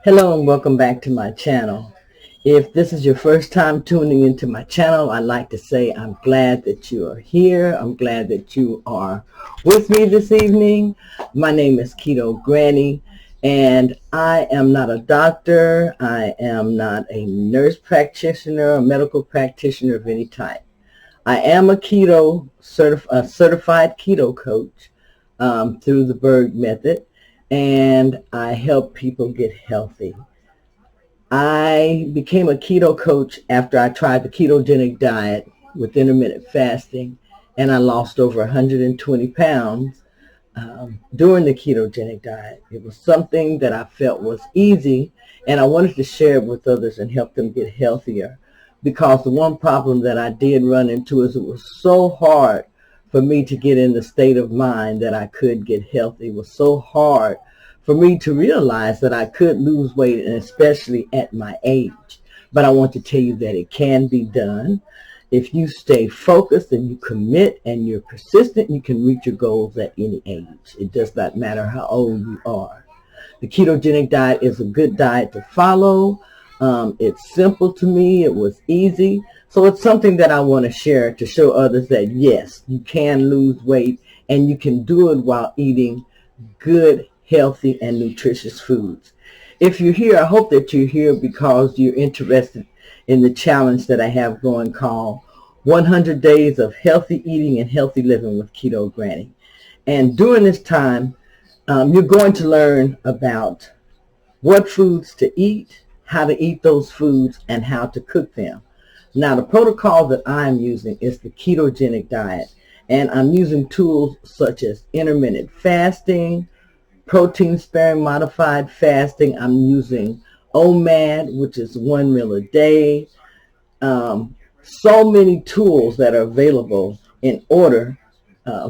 Hello and welcome back to my channel. If this is your first time tuning into my channel, I'd like to say I'm glad that you are here. I'm glad that you are with me this evening. My name is Keto Granny, and I am not a doctor. I am not a nurse practitioner or medical practitioner of any type. I am a certified keto coach through the Berg method, and I help people get healthy. I became a keto coach after I tried the ketogenic diet with intermittent fasting, and I lost over 120 pounds during the ketogenic diet. It was something that I felt was easy, and I wanted to share it with others and help them get healthier, because the one problem that I did run into is it was so hard for me to get in the state of mind that I could get healthy. It was so hard for me to realize that I could lose weight, and especially at my age. But I want to tell you that it can be done. If you stay focused and you commit and you're persistent, you can reach your goals at any age. It does not matter how old you are. The ketogenic diet is a good diet to follow. It's simple to me. It was easy. So it's something that I want to share to show others that, yes, you can lose weight and you can do it while eating good, healthy, and nutritious foods. If you're here, I hope that you're here because you're interested in the challenge that I have going called 100 Days of Healthy Eating and Healthy Living with Keto Granny. And during this time, you're going to learn about what foods to eat, how to eat those foods, and how to cook them. Now, the protocol that I'm using is the ketogenic diet, and I'm using tools such as intermittent fasting, protein-sparing modified fasting. I'm using OMAD, which is 1 meal a day. So many tools that are available in order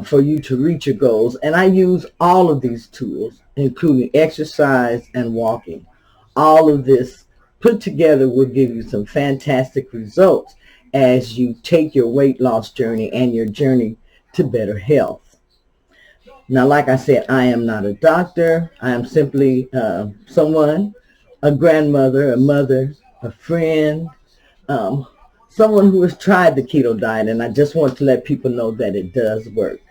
for you to reach your goals. And I use all of these tools, including exercise and walking. All of this put together will give you some fantastic results as you take your weight loss journey and your journey to better health. Now, like I said, I am not a doctor. I am simply someone, a grandmother, a mother, a friend, um, someone who has tried the keto diet, and I just want to let people know that it does work.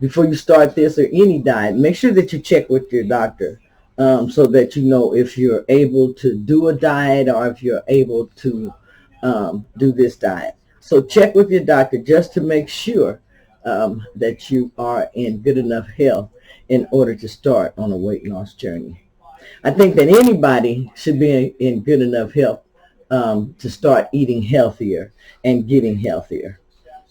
Before you start this or any diet, make sure that you check with your doctor so that you know if you're able to do a diet or if you're able to do this diet. So check with your doctor just to make sure that you are in good enough health in order to start on a weight loss journey. I think that anybody should be in good enough health to start eating healthier and getting healthier.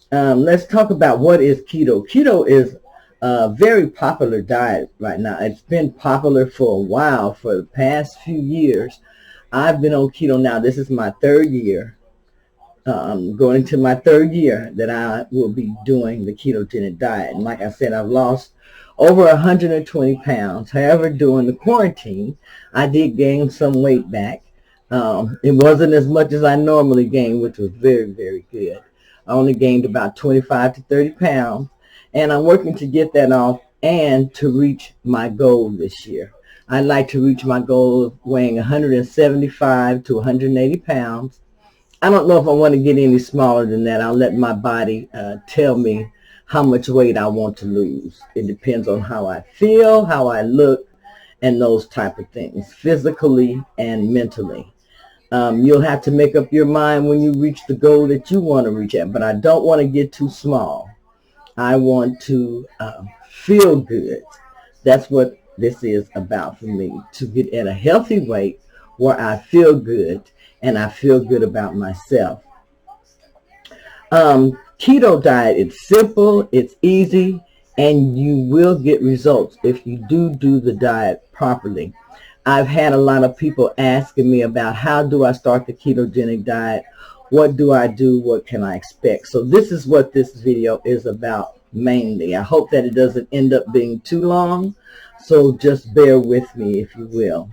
Let's talk about what is keto. Keto is a very popular diet right now. It's been popular for a while, for the past few years. I've been on keto now. This is my third year. Going into my third year that I will be doing the ketogenic diet. And like I said, I've lost over 120 pounds. However, during the quarantine, I did gain some weight back. It wasn't as much as I normally gain, which was very, very good. I only gained about 25 to 30 pounds, and I'm working to get that off and to reach my goal this year. I'd like to reach my goal of weighing 175 to 180 pounds. I don't know if I want to get any smaller than that. I'll let my body tell me how much weight I want to lose. It depends on how I feel, how I look, and those type of things, physically and mentally. You'll have to make up your mind when you reach the goal that you want to reach at, but I don't want to get too small. I want to feel good. That's what this is about for me, to get at a healthy weight where I feel good and I feel good about myself. Keto diet, it's simple, it's easy, and you will get results if you do the diet properly. I've had a lot of people asking me about how do I start the ketogenic diet, what do I do, what can I expect. So this is what this video is about mainly. I hope that it doesn't end up being too long, so just bear with me if you will.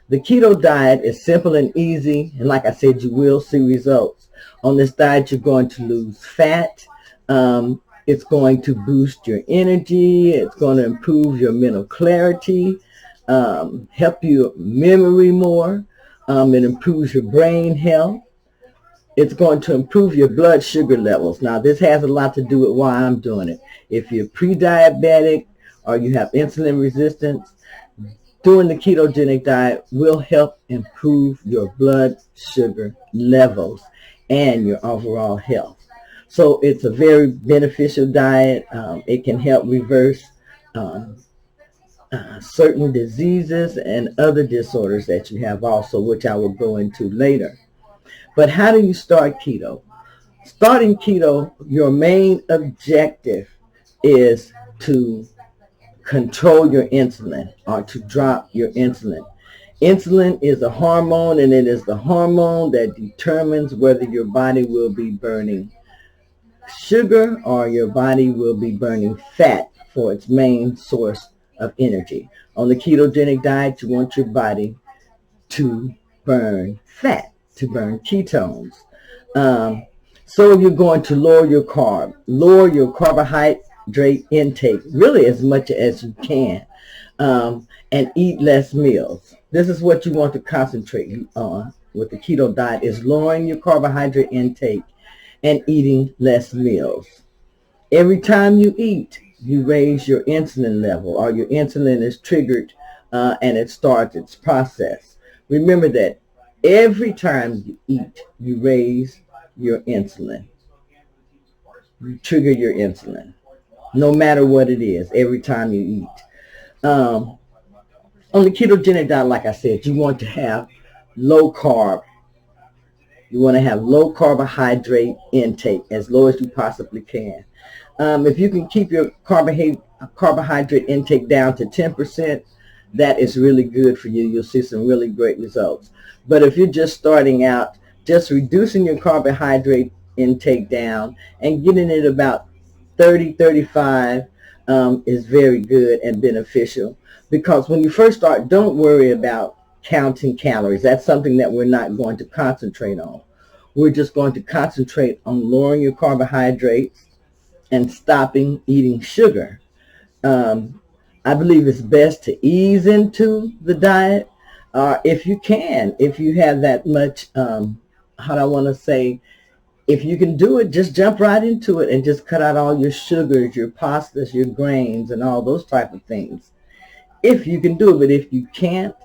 The keto diet is simple and easy, and like I said, you will see results. On this diet, you're going to lose fat. It's going to boost your energy. It's going to improve your mental clarity. help your memory more. It improves your brain health. It's going to improve your blood sugar levels. Now, this has a lot to do with why I'm doing it. If you're pre-diabetic or you have insulin resistance, doing the ketogenic diet will help improve your blood sugar levels and your overall health. So it's a very beneficial diet. It can help reverse um, certain diseases and other disorders that you have also, which I will go into later. But how do you start keto? Starting keto, your main objective is to control your insulin or to drop your insulin. Insulin is a hormone, and it is the hormone that determines whether your body will be burning sugar or your body will be burning fat for its main source of energy. On the ketogenic diet, you want your body to burn fat, to burn ketones. Um, so you're going to lower your carbohydrate intake really as much as you can, and eat less meals. This is what you want to concentrate on with the keto diet, is lowering your carbohydrate intake and eating less meals. Every time you eat, you raise your insulin level, or your insulin is triggered, and it starts its process. Remember that every time you eat, you raise your insulin. You trigger your insulin, no matter what it is, every time you eat. On the ketogenic diet, like I said, you want to have low carb. You want to have low carbohydrate intake, as low as you possibly can. If you can keep your carbohydrate intake down to 10%, that is really good for you. You'll see some really great results. But if you're just starting out, just reducing your carbohydrate intake down and getting it about 30, 35 is very good and beneficial. Because when you first start, don't worry about counting calories. That's something that we're not going to concentrate on. We're just going to concentrate on lowering your carbohydrates and stopping eating sugar. Um, I believe it's best to ease into the diet, if you can, if you have that much, how do I want to say, if you can do it, just jump right into it and just cut out all your sugars, your pastas, your grains, and all those type of things. If you can do it, but if you can't,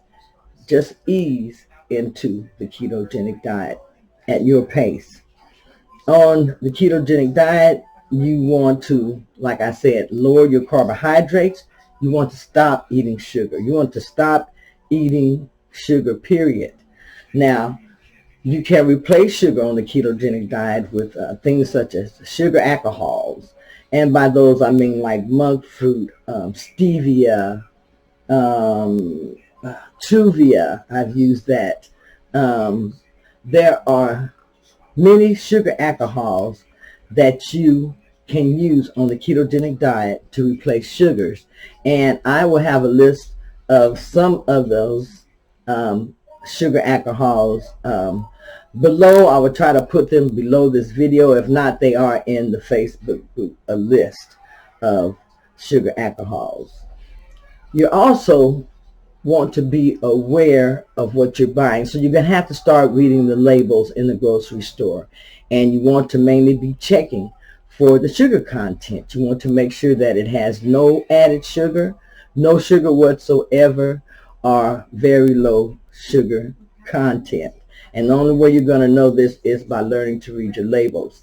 just ease into the ketogenic diet at your pace. On the ketogenic diet, you want to, like I said, lower your carbohydrates. You want to stop eating sugar. You want to stop eating sugar, period. Now, you can replace sugar on the ketogenic diet with things such as sugar alcohols. And by those, I mean like monk fruit, stevia, um, Truvia. I've used that. There are many sugar alcohols that you can use on the ketogenic diet to replace sugars. And I will have a list of some of those sugar alcohols below. I will try to put them below this video. If not, they are in the Facebook group, a list of sugar alcohols. You also want to be aware of what you're buying. So you're going to have to start reading the labels in the grocery store. And you want to mainly be checking for the sugar content. You want to make sure that it has no added sugar, no sugar whatsoever, or very low sugar content. And the only way you're going to know this is by learning to read your labels.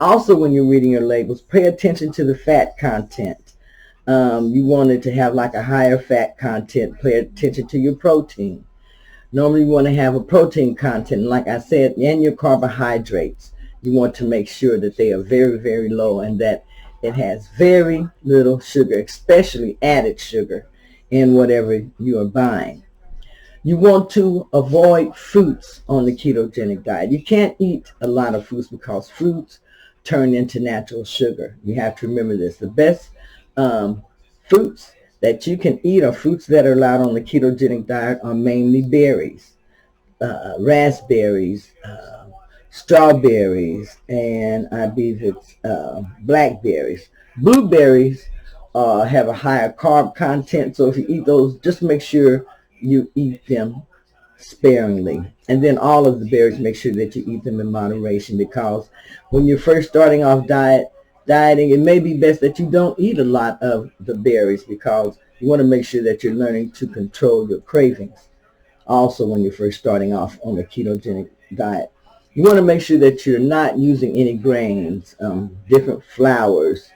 Also, when you're reading your labels, pay attention to the fat content. You want it to have like a higher fat content. Pay attention to your protein. Normally you want to have a protein content, like I said, and your carbohydrates. You want to make sure that they are very, very low and that it has very little sugar, especially added sugar, in whatever you are buying. You want to avoid fruits on the ketogenic diet. You can't eat a lot of fruits because fruits turn into natural sugar. You have to remember this. The best fruits that you can eat, or fruits that are allowed on the ketogenic diet, are mainly berries, raspberries, strawberries, and I believe it's blackberries. Blueberries have a higher carb content. So if you eat those, just make sure you eat them sparingly. And then all of the berries, make sure that you eat them in moderation, because when you're first starting off dieting, it may be best that you don't eat a lot of the berries, because you want to make sure that you're learning to control your cravings. Also, when you're first starting off on the ketogenic diet, you want to make sure that you're not using any grains, different flours,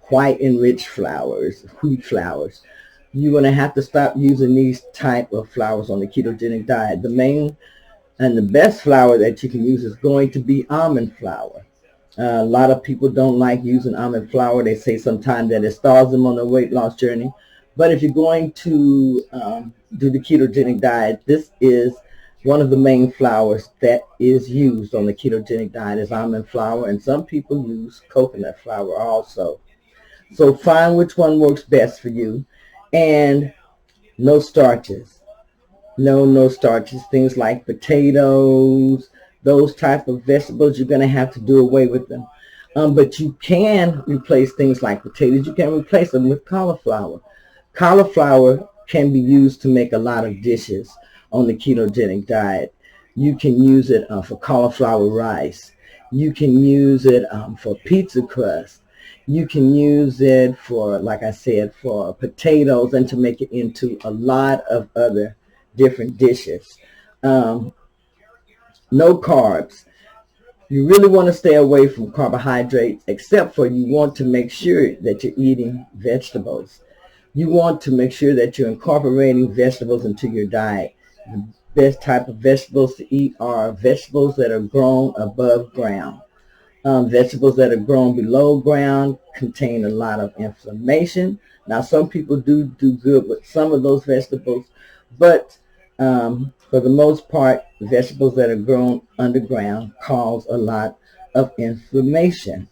white enriched flours, wheat flours. You're going to have to stop using these type of flours on the ketogenic diet. The main and the best flour that you can use is going to be almond flour. A lot of people don't like using almond flour. They say sometimes that it stalls them on their weight loss journey. But if you're going to do the ketogenic diet, this is one of the main flours that is used on the ketogenic diet is almond flour, and some people use coconut flour also. So find which one works best for you. And no starches. No starches. Things like potatoes, those type of vegetables, you're going to have to do away with them. But you can replace things like potatoes. You can replace them with cauliflower. Cauliflower can be used to make a lot of dishes on the ketogenic diet. You can use it for cauliflower rice. You can use it for pizza crust. You can use it for, like I said, for potatoes, and to make it into a lot of other different dishes. No carbs. You really want to stay away from carbohydrates, except for you want to make sure that you're eating vegetables. You want to make sure that you're incorporating vegetables into your diet. The best type of vegetables to eat are vegetables that are grown above ground. Vegetables that are grown below ground contain a lot of inflammation. Now, some people do good with some of those vegetables, but for the most part, vegetables that are grown underground cause a lot of inflammation.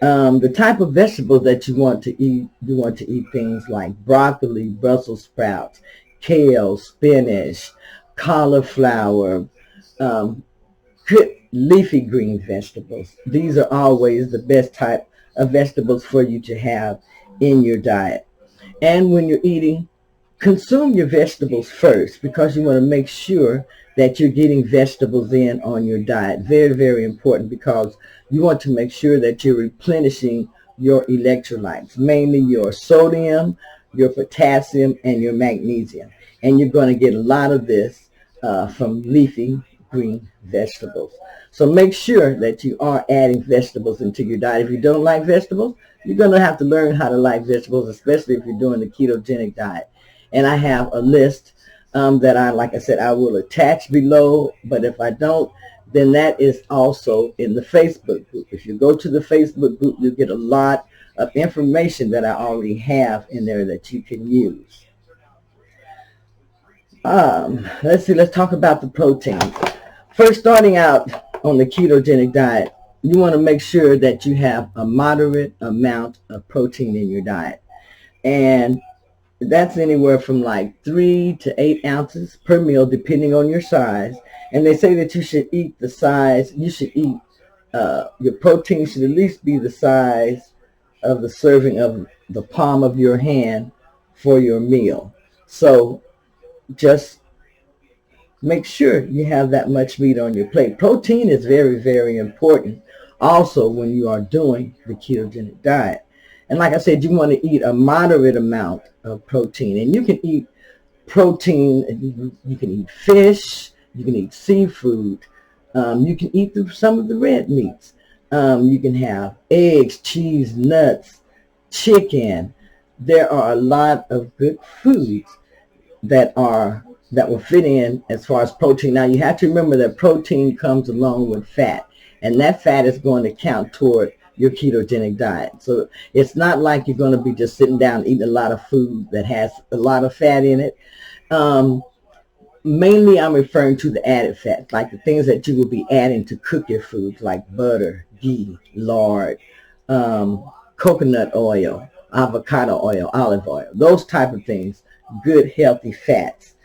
The type of vegetables that you want to eat things like broccoli, Brussels sprouts, kale, spinach, cauliflower, good leafy green vegetables. These are always the best type of vegetables for you to have in your diet. And when you're eating, consume your vegetables first, because you want to make sure that you're getting vegetables in on your diet. Very, very important, because you want to make sure that you're replenishing your electrolytes, mainly your sodium, your potassium, and your magnesium. And you're going to get a lot of this from leafy green vegetables. So make sure that you are adding vegetables into your diet. If you don't like vegetables, you're going to have to learn how to like vegetables, especially if you're doing the ketogenic diet. And I have a list that like I said, I will attach below. But if I don't, then that is also in the Facebook group. If you go to the Facebook group, you get a lot of information that I already have in there that you can use. Let's see, let's talk about the protein. First, starting out on the ketogenic diet, you want to make sure that you have a moderate amount of protein in your diet. And that's anywhere from like 3 to 8 ounces per meal, depending on your size. And they say that you should eat your protein should at least be the size of the serving of the palm of your hand for your meal. So just make sure you have that much meat on your plate. Protein is very, very important also when you are doing the ketogenic diet. And like I said, you want to eat a moderate amount of protein. And you can eat protein, you can eat fish, you can eat seafood, you can eat some of the red meats. You can have eggs, cheese, nuts, chicken. There are a lot of good foods that will fit in as far as protein. Now, you have to remember that protein comes along with fat, and that fat is going to count toward your ketogenic diet. So it's not like you're going to be just sitting down eating a lot of food that has a lot of fat in it. Mainly I'm referring to the added fats, like the things that you will be adding to cook your foods, like butter, ghee, lard, coconut oil, avocado oil, olive oil, those type of things, good healthy fats.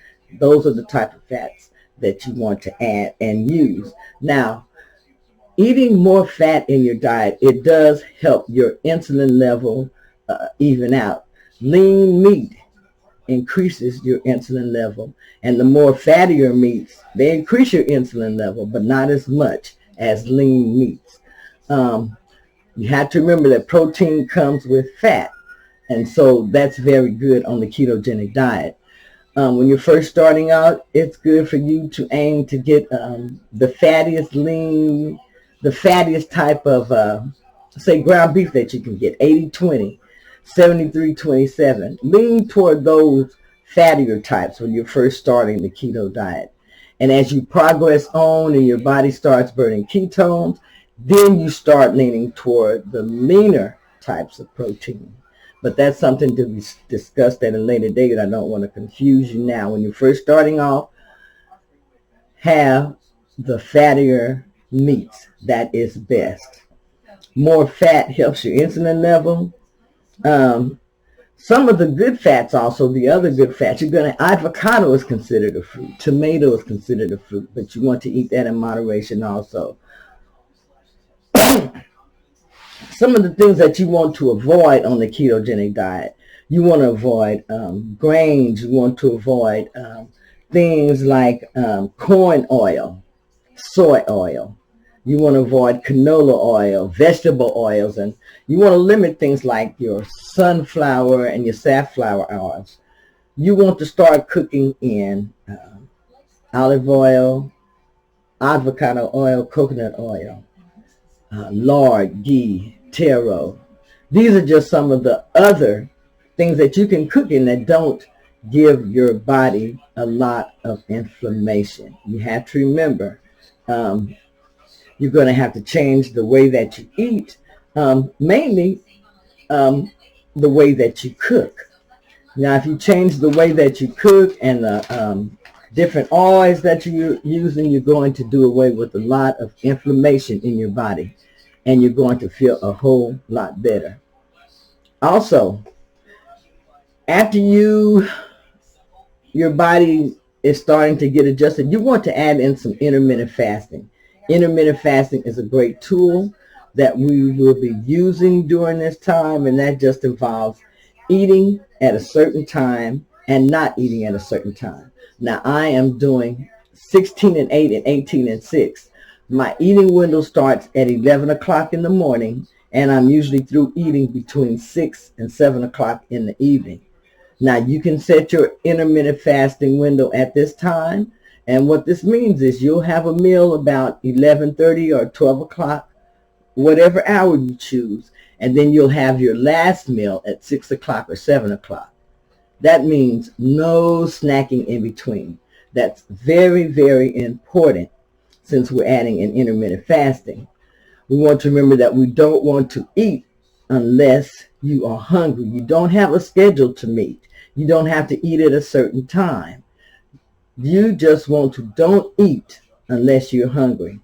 Those are the type of fats that you want to add and use. Now, eating more fat in your diet, it does help your insulin level even out. Lean meat increases your insulin level, and the more fattier meats, they increase your insulin level, but not as much as lean meats. You have to remember that protein comes with fat, and so that's very good on the ketogenic diet. When you're first starting out, it's good for you to aim to get the fattiest lean, the fattiest type of, say, ground beef that you can get, 80-20, 73-27. Lean toward those fattier types when you're first starting the keto diet. And as you progress on and your body starts burning ketones, then you start leaning toward the leaner types of protein. But that's something to be discussed at a later date. I don't want to confuse you now. When you're first starting off, have the fattier meats. That is best. More fat helps your insulin level. Some of the good fats also, the other good fats, avocado is considered a fruit. Tomato is considered a fruit, but you want to eat that in moderation also. Some of the things that you want to avoid on the ketogenic diet, you want to avoid grains, you want to avoid things like corn oil, soy oil. You want to avoid canola oil, vegetable oils, and you want to limit things like your sunflower and your safflower oils. You want to start cooking in olive oil, avocado oil, coconut oil, lard, ghee, taro. These are just some of the other things that you can cook in that don't give your body a lot of inflammation. You have to remember, you're going to have to change the way that you eat, mainly the way that you cook. Now, if you change the way that you cook and the different oils that you're using, you're going to do away with a lot of inflammation in your body, and you're going to feel a whole lot better. Also, after your body is starting to get adjusted, you want to add in some intermittent fasting. Intermittent fasting is a great tool that we will be using during this time, and that just involves eating at a certain time and not eating at a certain time. Now, I am doing 16 and 8 and 18 and 6. My eating window starts at 11 o'clock in the morning, and I'm usually through eating between 6 and 7 o'clock in the evening. Now, you can set your intermittent fasting window at this time, and what this means is you'll have a meal about 11:30 or 12 o'clock, whatever hour you choose, and then you'll have your last meal at 6 o'clock or 7 o'clock. That means no snacking in between. That's very, very important since we're adding in intermittent fasting. We want to remember that we don't want to eat unless you are hungry. You don't have a schedule to meet. You don't have to eat at a certain time. You just want to don't eat unless you're hungry.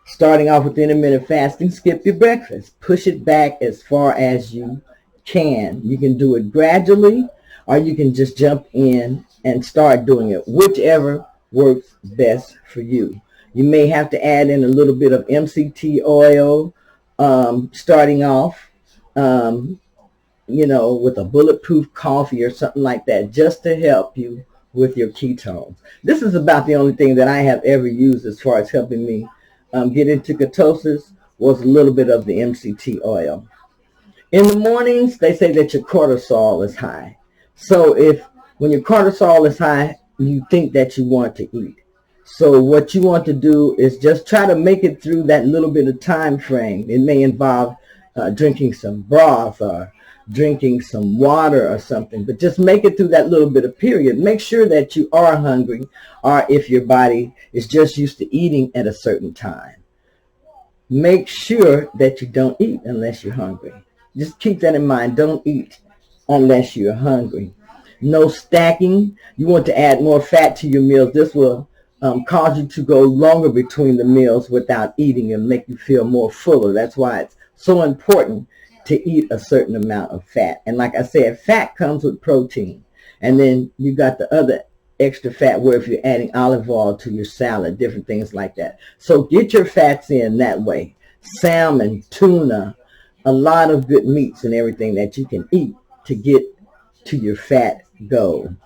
Starting off with intermittent fasting, skip your breakfast. Push it back as far as you can. You can do it gradually, or you can just jump in and start doing it, whichever works best for you. You may have to add in a little bit of MCT oil starting off, with a bulletproof coffee or something like that, just to help you with your ketones. This is about the only thing that I have ever used as far as helping me get into ketosis, was a little bit of the MCT oil. In the mornings, they say that your cortisol is high. So when your cortisol is high, you think that you want to eat. So what you want to do is just try to make it through that little bit of time frame. It may involve drinking some broth or drinking some water or something, but just make it through that little bit of period. Make sure that you are hungry, or if your body is just used to eating at a certain time. Make sure that you don't eat unless you're hungry. Just keep that in mind. Don't eat unless you're hungry. No stacking. You want to add more fat to your meals. This will cause you to go longer between the meals without eating and make you feel more fuller. That's why it's so important to eat a certain amount of fat. And like I said, fat comes with protein. And then you got the other extra fat where if you're adding olive oil to your salad, different things like that. So get your fats in that way. Salmon, tuna, a lot of good meats and everything that you can eat to get to your fat goal.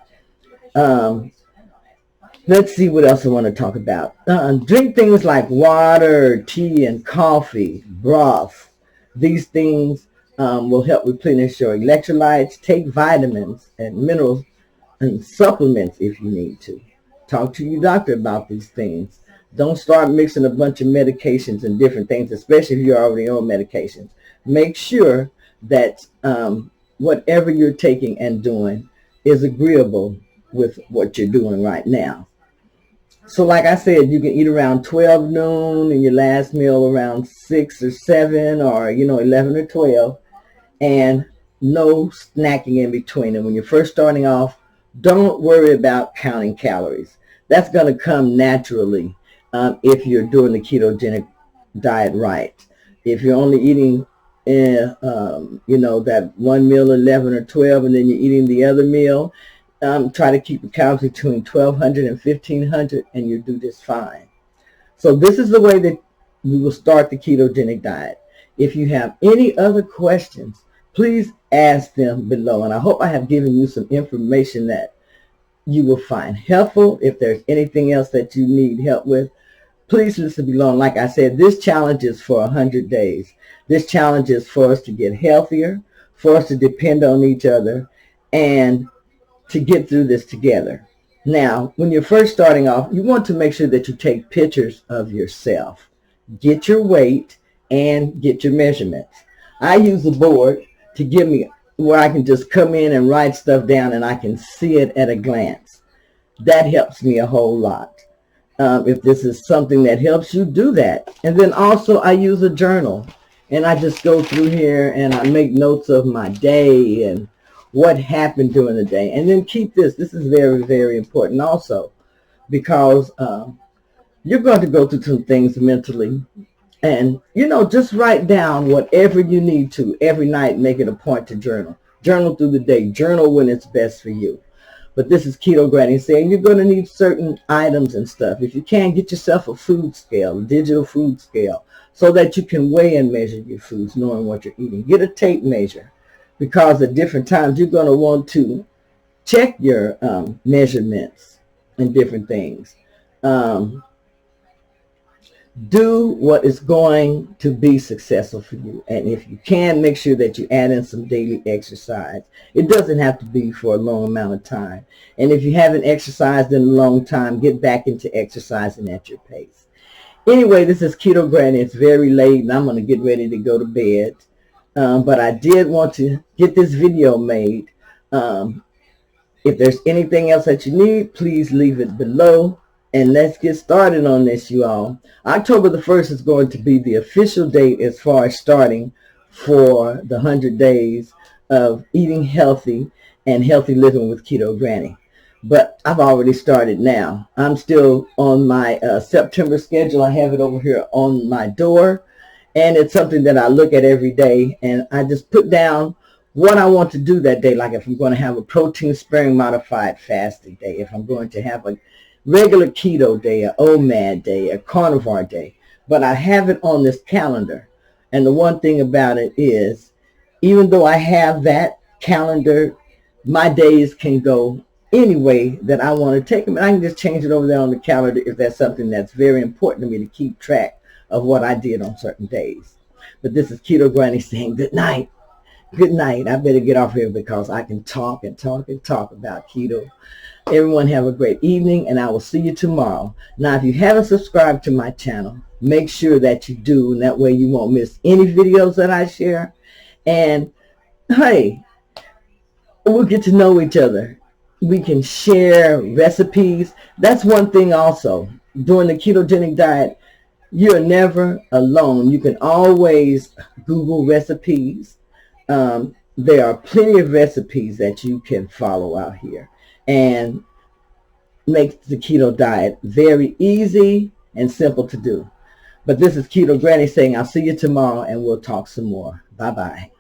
Let's see what else I want to talk about. Drink things like water, tea, and coffee, broth. These things will help replenish your electrolytes. Take vitamins and minerals and supplements if you need to. Talk to your doctor about these things. Don't start mixing a bunch of medications and different things, especially if you're already on medications. Make sure that whatever you're taking and doing is agreeable with what you're doing right now. So like I said, you can eat around 12 noon and your last meal around 6 or 7 or, 11 or 12, and no snacking in between. And when you're first starting off, don't worry about counting calories. That's going to come naturally if you're doing the ketogenic diet right. If you're only eating, that one meal 11 or 12, and then you're eating the other meal, try to keep your calories between 1,200 and 1,500, and you'll do just fine. So this is the way that we will start the ketogenic diet. If you have any other questions, please ask them below. And I hope I have given you some information that you will find helpful. If there's anything else that you need help with, please listen below. And like I said, this challenge is for 100 days. This challenge is for us to get healthier, for us to depend on each other, and to get through this together. Now, when you're first starting off, you want to make sure that you take pictures of yourself. Get your weight and get your measurements. I use a board to give me where I can just come in and write stuff down and I can see it at a glance. That helps me a whole lot. If this is something that helps you, do that. And then also I use a journal, and I just go through here and I make notes of my day and what happened during the day. And then keep this. This is very, very important also, because you're going to go through some things mentally. And, just write down whatever you need to every night. Make it a point to journal. Journal through the day. Journal when it's best for you. But this is Keto Granny saying you're going to need certain items and stuff. If you can, get yourself a food scale, a digital food scale, so that you can weigh and measure your foods, knowing what you're eating. Get a tape measure, because at different times you're going to want to check your measurements and different things. Do what is going to be successful for you. And if you can, make sure that you add in some daily exercise. It doesn't have to be for a long amount of time. And if you haven't exercised in a long time, get back into exercising at your pace. Anyway, this is Keto Granny. It's very late and I'm going to get ready to go to bed. But I did want to get this video made. If there's anything else that you need, please leave it below. And let's get started on this, you all. October the 1st is going to be the official date as far as starting for the 100 days of eating healthy and healthy living with Keto Granny. But I've already started now. I'm still on my September schedule. I have it over here on my door. And it's something that I look at every day. And I just put down what I want to do that day. Like if I'm going to have a protein sparing modified fasting day. If I'm going to have a regular keto day, a OMAD day, a carnivore day. But I have it on this calendar. And the one thing about it is, even though I have that calendar, my days can go any way that I want to take them. And I can just change it over there on the calendar if that's something that's very important to me, to keep track of what I did on certain days. But this is Keto Granny saying good night. Good night. I better get off here because I can talk and talk and talk about keto. Everyone have a great evening, and I will see you tomorrow. Now, if you haven't subscribed to my channel, make sure that you do, and that way you won't miss any videos that I share. And, hey, we'll get to know each other. We can share recipes. That's one thing also. During the ketogenic diet, you're never alone. You can always Google recipes. There are plenty of recipes that you can follow out here and make the keto diet very easy and simple to do. But this is Keto Granny saying I'll see you tomorrow and we'll talk some more. Bye-bye.